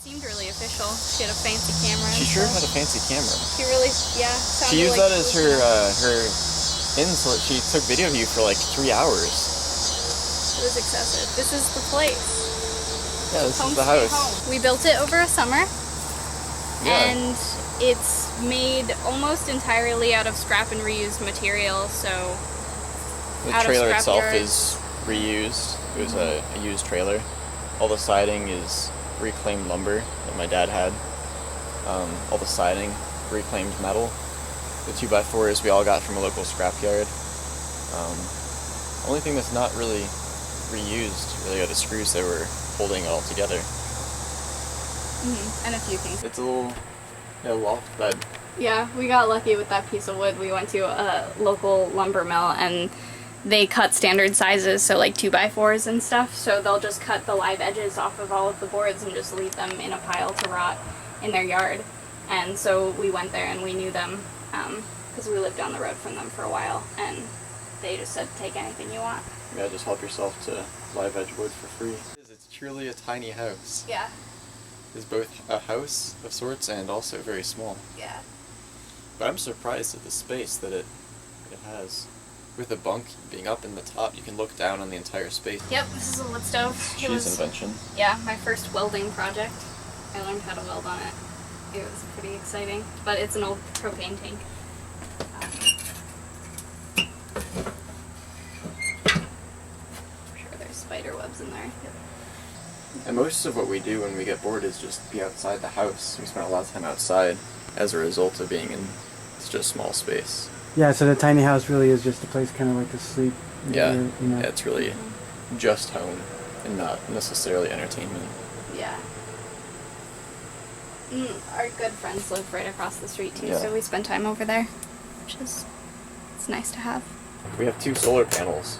Seemed really official. She had a fancy camera. She sure had a fancy camera. She really, yeah. She used like that as her insert. She took video of you for like 3 hours. It was excessive. This is the place. Yeah, this is the house. Home. We built it over a summer. Yeah. And it's made almost entirely out of scrap and reused material, so the trailer itself is reused. It was a used trailer. All the siding is reclaimed lumber that my dad had. All the siding, reclaimed metal. The 2x4s we all got from a local scrapyard. Only thing that's not really reused really are the screws that were holding it all together. And a few things. It's a little loft bed. Yeah, we got lucky with that piece of wood. We went to a local lumber mill and they cut standard sizes, so like 2x4s and stuff, so they'll just cut the live edges off of all of the boards and just leave them in a pile to rot in their yard. And so we went there and we knew them because we lived down the road from them for a while, and they just said, take anything you want. Yeah, just help yourself to live edge wood for free. It's truly a tiny house. Yeah. It's both a house of sorts and also very small. Yeah. But I'm surprised at the space that it has. With the bunk being up in the top, you can look down on the entire space. Yep, this is a wood stove. She's invention. Yeah, my first welding project. I learned how to weld on it. It was pretty exciting, but it's an old propane tank. I'm sure there's spider webs in there. Yep. And most of what we do when we get bored is just be outside the house. We spend a lot of time outside as a result of being in such a small space. Yeah, so the tiny house really is just a place kind of like to sleep. Yeah, you know. Yeah, it's really just home and not necessarily entertainment. Yeah. Our good friends live right across the street too, Yeah. so we spend time over there, which is, it's nice to have. We have 2 solar panels.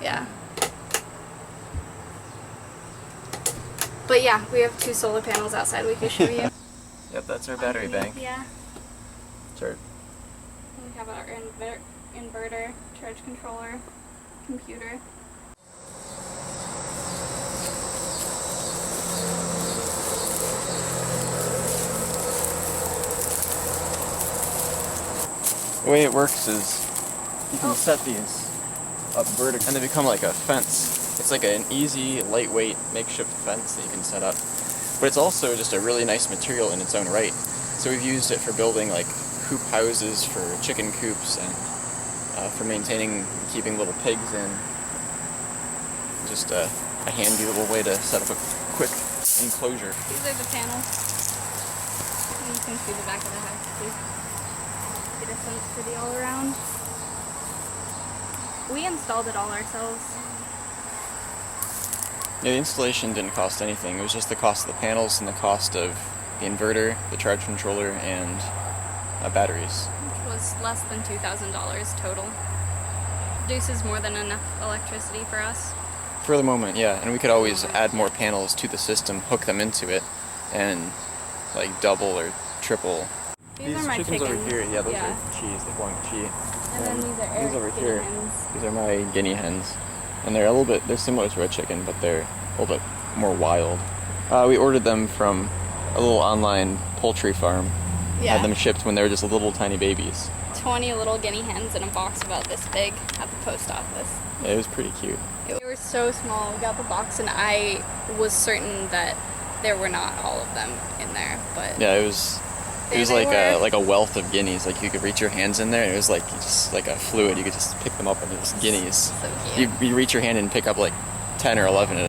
Yeah. But yeah, we have 2 solar panels outside we can show you. Yep, that's our battery bank. Yeah. Sure. We have our inverter, charge controller, computer. The way it works is you can set these up vertically and they become like a fence. It's like an easy, lightweight, makeshift fence that you can set up. But it's also just a really nice material in its own right. So we've used it for building like coop houses for chicken coops and for maintaining, keeping little pigs in. Just a handy little way to set up a quick enclosure. These are the panels. And you can see the back of the house too. Get a sense for the all around. We installed it all ourselves. Yeah, the installation didn't cost anything. It was just the cost of the panels and the cost of the inverter, the charge controller, and batteries. Which was less than $2,000 total. Produces more than enough electricity for us. For the moment, yeah. And we could always add more panels to the system, hook them into it, and like double or triple. These are my chickens chickens. over here, yeah, those are cheese, they belong to Chi. And then these are Erik's over guinea here. hens. These are my guinea hens. And they're a little bit, they're similar to a chicken, but they're a little bit more wild. We ordered them from a little online poultry farm. Yeah. Had them shipped when they were just little tiny babies. 20 little guinea hens in a box about this big at the post office. Yeah, it was pretty cute. They were so small. We got the box and I was certain that there were not all of them in there, but Yeah, it was like a wealth of guineas. Like you could reach your hands in there, and it was like just like a fluid. You could just pick them up, and it was guineas. So cute. You reach your hand and pick up like 10 or 11.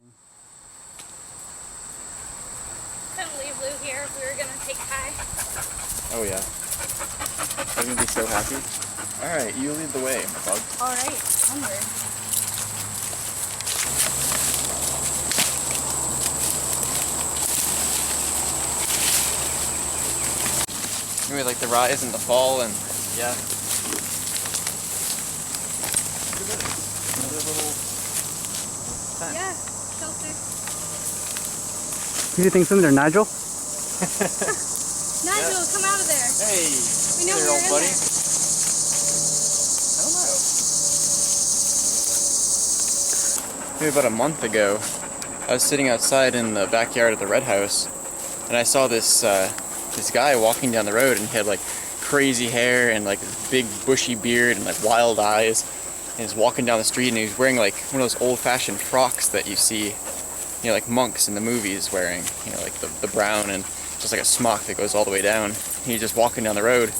Couldn't leave Lou here if we were gonna take Kai. Oh yeah, they're gonna be so happy. All right, you lead the way, my bug. All right, onward. Anyway, like the rise and the fall, and yeah. Look at this. Another little tent. Yeah, shelter. Who do you think's in there, Nigel? Nigel, come out of there. Hey, We know there, you're old in buddy. there. I don't know. Maybe about a month ago, I was sitting outside in the backyard of the Red House, and I saw this this guy walking down the road, and he had like crazy hair and like this big bushy beard and like wild eyes, and he's walking down the street, and he was wearing like one of those old-fashioned frocks that you see, you know, like monks in the movies wearing, you know, like the brown and just like a smock that goes all the way down. He's just walking down the road,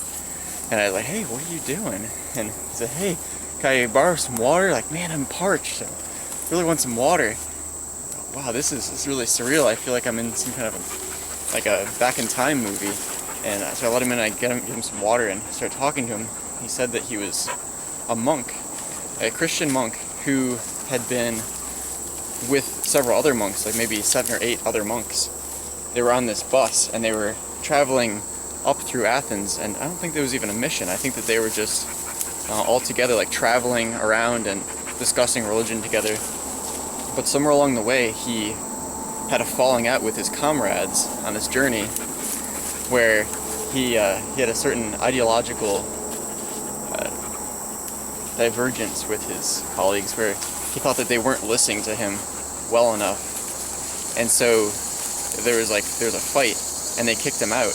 and I was like, hey, what are you doing? And he said, hey, can I borrow some water? Like, man, I'm parched. I really want some water. Wow, this is really surreal. I feel like I'm in some kind of a back in time movie. And so I let him in, and I give him some water, and started talking to him. He said that he was a monk, a Christian monk who had been with several other monks, like maybe 7 or 8 other monks. They were on this bus, and they were traveling up through Athens, and I don't think there was even a mission. I think that they were just all together, like traveling around and discussing religion together. But somewhere along the way, he had a falling out with his comrades on this journey, where he had a certain ideological divergence with his colleagues, where he thought that they weren't listening to him well enough, and so there was a fight, and they kicked him out.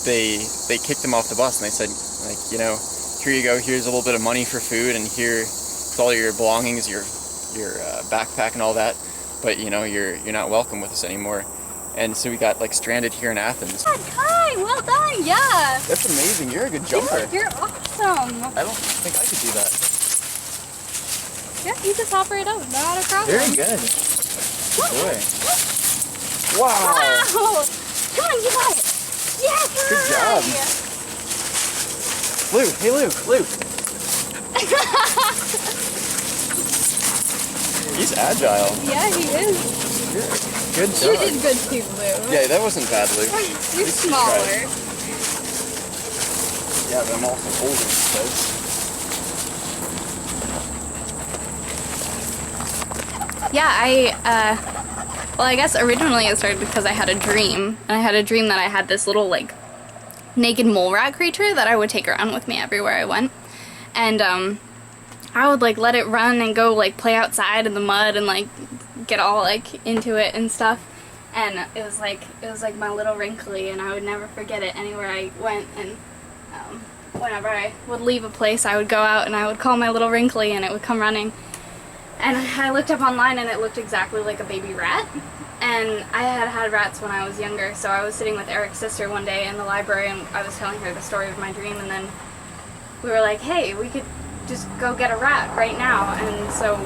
They kicked him off the bus, and they said, like, you know, here you go, here's a little bit of money for food, and here's all your belongings, your backpack and all that, but you know, you're not welcome with us anymore. And so we got like stranded here in Athens. Hi, well done, yeah. That's amazing. You're a good jumper. Dude, you're awesome. I don't think I could do that. Yeah, you just hop right out, not a problem. Very good. Good boy. Wow. Wow. Come on, you got it. Yes. Good job. Luke, hey Luke. He's agile. Yeah, he is. Good job. You did good too, Lou. Yeah, that wasn't bad, Luke. You're smaller. Yeah, but I'm also older, so. Yeah, well, I guess originally it started because I had a dream. And I had a dream that I had this little, like, naked mole rat creature that I would take around with me everywhere I went. And, I would, like, let it run and go, like, play outside in the mud and, like, get all, like, into it and stuff. And it was like my little wrinkly, and I would never forget it anywhere I went. And, whenever I would leave a place, I would go out and I would call my little wrinkly, and it would come running. And I looked up online, and it looked exactly like a baby rat. And I had rats when I was younger, so I was sitting with Erik's sister one day in the library, and I was telling her the story of my dream, and then we were like, hey, we could just go get a rat right now. And so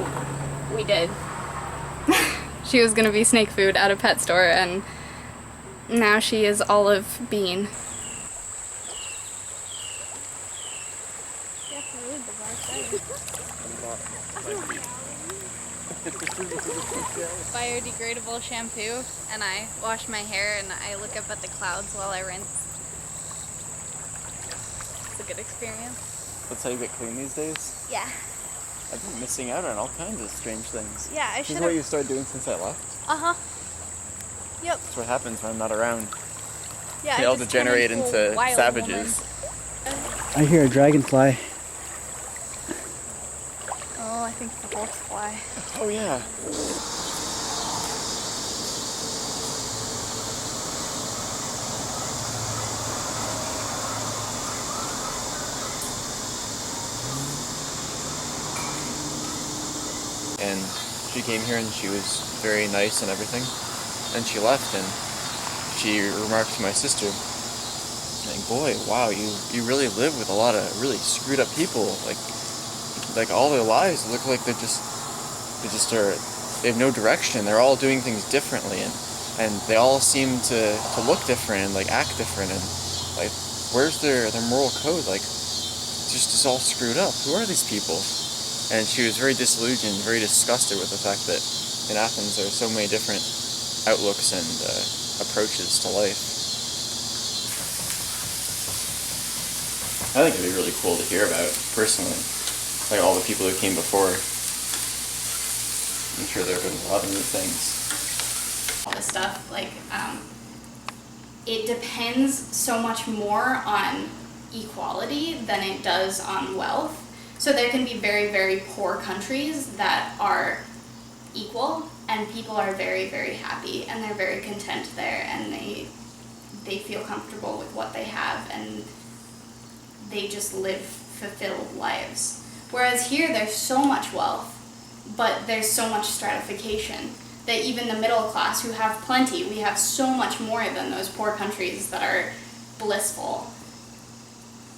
we did. She was gonna be snake food at a pet store, and now she is Olive Bean. Biodegradable shampoo, and I wash my hair and I look up at the clouds while I rinse. It's a good experience. That's how you get clean these days? Yeah. I've been missing out on all kinds of strange things. Yeah, I This should is what you started doing since I left? Uh-huh. Yep. That's what happens when I'm not around. Yeah, They all degenerate into savages. I hear a dragonfly. Oh, I think it's a horsefly. Oh yeah. And she came here and she was very nice and everything. And she left, and she remarked to my sister, like, boy, wow, you really live with a lot of really screwed up people. Like all their lives look like they have no direction. They're all doing things differently, and they all seem to look different and like act different, and like, where's their moral code? Like, it's all screwed up. Who are these people? And she was very disillusioned, very disgusted with the fact that in Athens there are so many different outlooks and approaches to life. I think it'd be really cool to hear about, personally, like all the people who came before. I'm sure there have been a lot of new things. All this stuff, like, it depends so much more on equality than it does on wealth. So there can be very, very poor countries that are equal, and people are very, very happy, and they're very content there, and they feel comfortable with what they have, and they just live fulfilled lives. Whereas here there's so much wealth, but there's so much stratification that even the middle class, who have plenty, we have so much more than those poor countries that are blissful.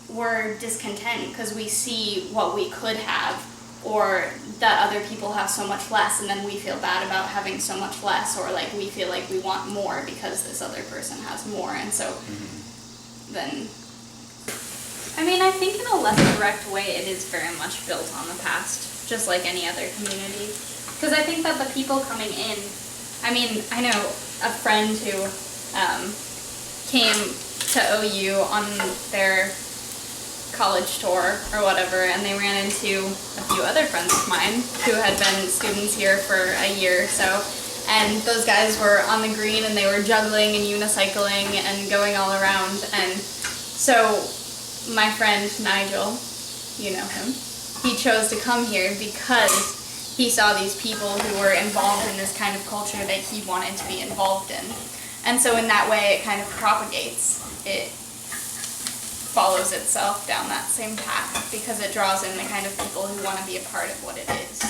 We're discontent because we see what we could have, or that other people have so much less, and then we feel bad about having so much less, or like we feel like we want more because this other person has more, and so then, I mean, I think in a less direct way it is very much built on the past, just like any other community. Because I think that the people coming in, I mean, I know a friend who came to OU on their college tour or whatever, and they ran into a few other friends of mine who had been students here for a year or so, and those guys were on the green and they were juggling and unicycling and going all around. And so my friend Nigel, you know him, he chose to come here because he saw these people who were involved in this kind of culture that he wanted to be involved in. And so in that way it kind of propagates. It follows itself down that same path because it draws in the kind of people who want to be a part of what it is.